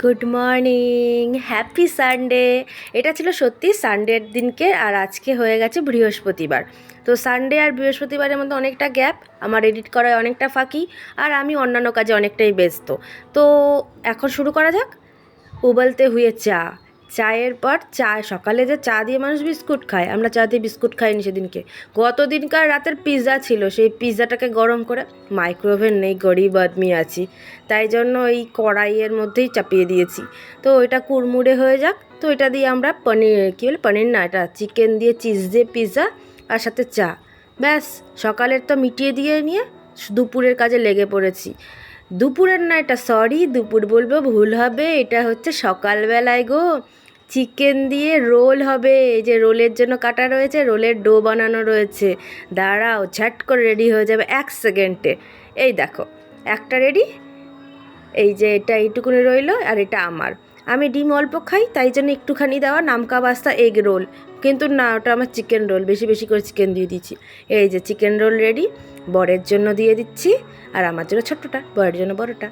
Good morning, happy Sunday. এটা ছিল সত্যি সানডের দিনকে, আর আজকে হয়ে গেছে বৃহস্পতিবার। তো সানডে আর বৃহস্পতিবারের মধ্যে অনেকটা গ্যাপ, আমার এডিট করায় অনেকটা ফাঁকি, আর আমি অন্যান্য কাজে অনেকটাই ব্যস্ত। তো এখন শুরু করা যাক। উবলতে হুয়ে চা, চায়ের পর চা। সকালে যে চা দিয়ে মানুষ বিস্কুট খায়, আমরা চা দিয়ে বিস্কুট খাইনি সেদিনকে। গত দিনকার রাতের পিৎজা ছিল, সেই পিৎজাটাকে গরম করে, মাইক্রোওভেন নেই, গরিব আদমি আছি, তাই জন্য এই কড়াইয়ের মধ্যেই চাপিয়ে দিয়েছি। তো ওইটা কুড়মুড়ে হয়ে যাক। তো এটা দিয়ে আমরা পনির, কী বলে পনির না, এটা চিকেন দিয়ে চিজ দিয়ে পিৎজা, আর সাথে চা। ব্যাস, সকালের তো মিটিয়ে দিয়ে নিয়ে দুপুরের কাজে লেগে পড়েছি। দুপুরের না, এটা সরি, দুপুর বলবো ভুল হবে, এটা হচ্ছে সকালবেলায় গো। চিকেন দিয়ে রোল হবে, এই যে রোলের জন্য কাটা রয়েছে, রোলের ডো বানানো রয়েছে। দাঁড়াও, ঝট করে রেডি হয়ে যাবে 1 সেকেন্ডে। এই দেখো, একটা রেডি। এই যে এটা এইটুকুনি রইলো, আর এটা আমার। আমি ডিম অল্প খাই, তাই জন্য একটুখানি দেওয়া নামকা বাস্তা এগ রোল, কিন্তু না, ওটা আমার চিকেন রোল, বেশি বেশি করে চিকেন দিয়ে দিচ্ছি। এই যে চিকেন রোল রেডি, বরের জন্য দিয়ে দিচ্ছি, আর আমার জন্য ছোট্টটা, বরের জন্য বড়টা।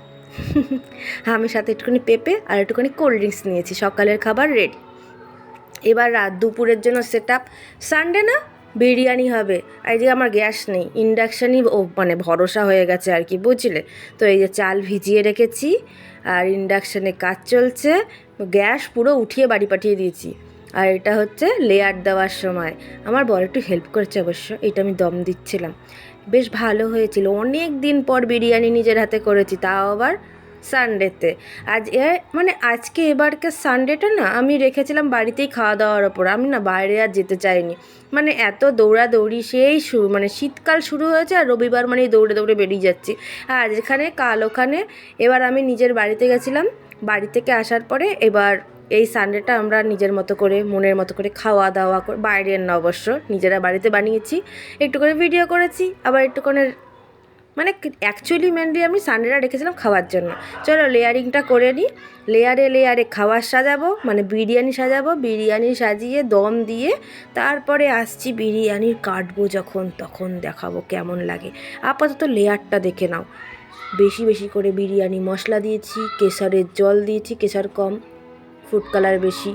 আমি সাথে একটুখানি পেঁপে আর একটুখানি কোল্ড ড্রিঙ্কস নিয়েছি। সকালের খাবার রেডি। এবার রাত দুপুরের জন্য সেট আপ। সানডে না, বিরিয়ানি হবে। এই যে আমার গ্যাস নেই, ইন্ডাকশানই মানে ভরসা হয়ে গেছে আর কি, বুঝলে। তো এই যে চাল ভিজিয়ে রেখেছি, আর ইন্ডাকশানে কাজ চলছে। গ্যাস পুরো উঠিয়ে বাড়ি পাঠিয়ে দিয়েছি। আর এটা হচ্ছে লেয়ার দেওয়ার সময় আমার বর একটু হেল্প করেছে অবশ্য, এটা আমি দম দিচ্ছিলাম। বেশ ভালো হয়েছিল, অনেক দিন পর বিরিয়ানি নিজের হাতে করেছি, তাও আবার সানডেতে। মানে আজকে এবারকে সানডেটা না আমি রেখেছিলাম বাড়িতেই খাওয়া দাওয়ার ওপর। আমি না বাইরে আর যেতে চাইনি, মানে এত দৌড়াদৌড়ি, সেই মানে শীতকাল শুরু হয়েছে, আর রবিবার মানেই দৌড়ে দৌড়ে বেরিয়ে যাচ্ছি। আর এখানে কাল ওখানে। এবার আমি নিজের বাড়িতে গেছিলাম, বাড়ি থেকে আসার পরে এবার এই সানডেটা আমরা নিজের মতো করে, মনের মতো করে খাওয়া দাওয়া করে, বাইরের না অবশ্য, নিজেরা বাড়িতে বানিয়েছি। একটু করে ভিডিও করেছি, আবার একটু করে, মানে অ্যাকচুয়ালি মেনলি আমি সানডেটা রেখেছিলাম খাওয়ার জন্য। চলো লেয়ারিংটা করে নিই। লেয়ারে লেয়ারে খাবার সাজাবো, মানে বিরিয়ানি সাজাবো, বিরিয়ানি সাজিয়ে দম দিয়ে তারপরে আসছি বিরিয়ানির কাটবো যখন, তখন দেখাবো কেমন লাগে। আপাতত লেয়ারটা দেখে নাও। বেশি বেশি করে বিরিয়ানি মশলা দিয়েছি, কেশরের জল দিয়েছি, কেশর কম, ফুড কালার বেশি,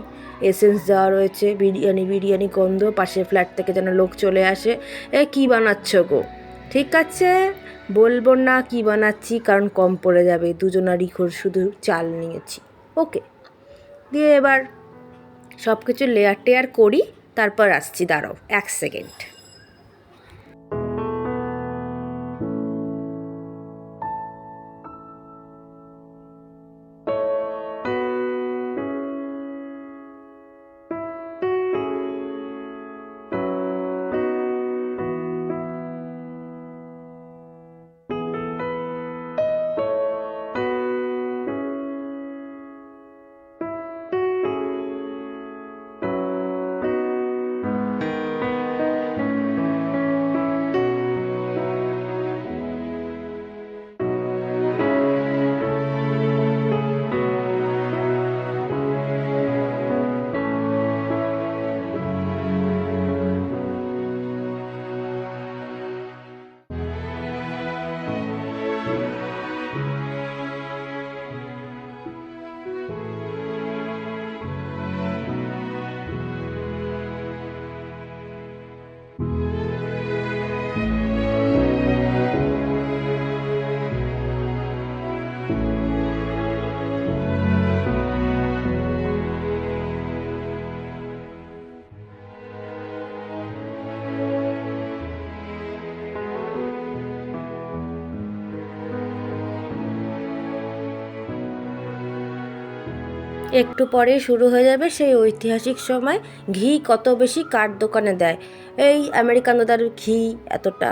এসেন্স দেওয়া রয়েছে। বিরিয়ানি বিরিয়ানি গন্ধ, পাশের ফ্ল্যাট থেকে যেন লোক চলে আসে, কী বানাচ্ছ গো? ঠিক আছে, বলবো না কি বানাচ্ছি, কারণ কম পড়ে যাবে, দুজনারই শুধু চাল নিয়েছি। ওকে, দিয়ে এবার সব কিছু লেয়ার টেয়ার করি, তারপর আসছি, দাঁড়াও 1 সেকেন্ড। একটু পরেই শুরু হয়ে যাবে সেই ঐতিহাসিক সময়। ঘি কত বেশি কার দোকানে দেয়, এই আমেরিকান দাদার ঘি এতটা,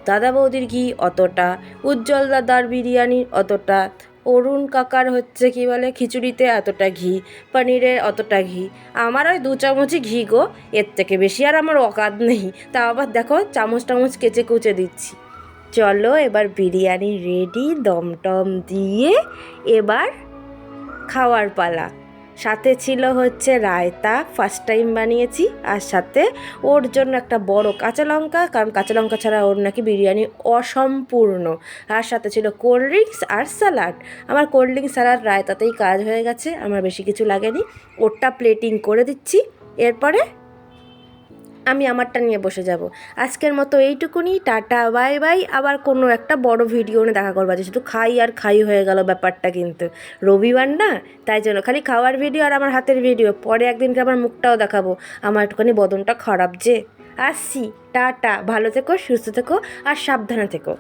দাদা বৌদির ঘি অতটা, উজ্জ্বল দাদার বিরিয়ানি অতটা, অরুণ কাকার হচ্ছে কি বলে খিচুড়িতে এতটা ঘি, পনিরে অতটা ঘি। আমার ওই 2 চামচই ঘি গো, এর থেকে বেশি আর আমার অকাত নেই। তা আবার দেখো চামচ টামচ কেচে কুচে দিচ্ছি। চলো এবার বিরিয়ানি রেডি, দম টম দিয়ে এবার খাওয়ার পালা। সাথে ছিল হচ্ছে রায়তা, ফার্স্ট টাইম বানিয়েছি, আর সাথে ওর জন্য একটা বড় কাঁচা লঙ্কা, কারণ কাঁচা লঙ্কা ছাড়া ওর নাকি বিরিয়ানি অসম্পূর্ণ। আর সাথে ছিল কোল্ড ড্রিঙ্কস আর স্যালাড। আমার কোল্ড ড্রিঙ্কস স্যালাড রায়তাতেই কাজ হয়ে গেছে, আমার বেশি কিছু লাগেনি। ওরটা প্লেটিং করে দিচ্ছি, এরপরে আমি আমারটা নিয়ে বসে যাব। আজকের মতো এইটুকুনি, টাটা বাই বাই। আবার কোনো একটা বড় ভিডিও নিয়ে দেখা করবো। যে শুধু খাই আর খাই হয়ে গেল ব্যাপারটা, কিন্তু রবিবার না, তাই জন্য খালি খাওয়ার ভিডিও আর আমার হাতের ভিডিও। পরে একদিনকে আমার মুখটাও দেখাবো, আমার একটুখানি বদনটা খারাপ যে। আসছি, টাটা, ভালো থেকো, সুস্থ থেকো আর সাবধানে থেকো।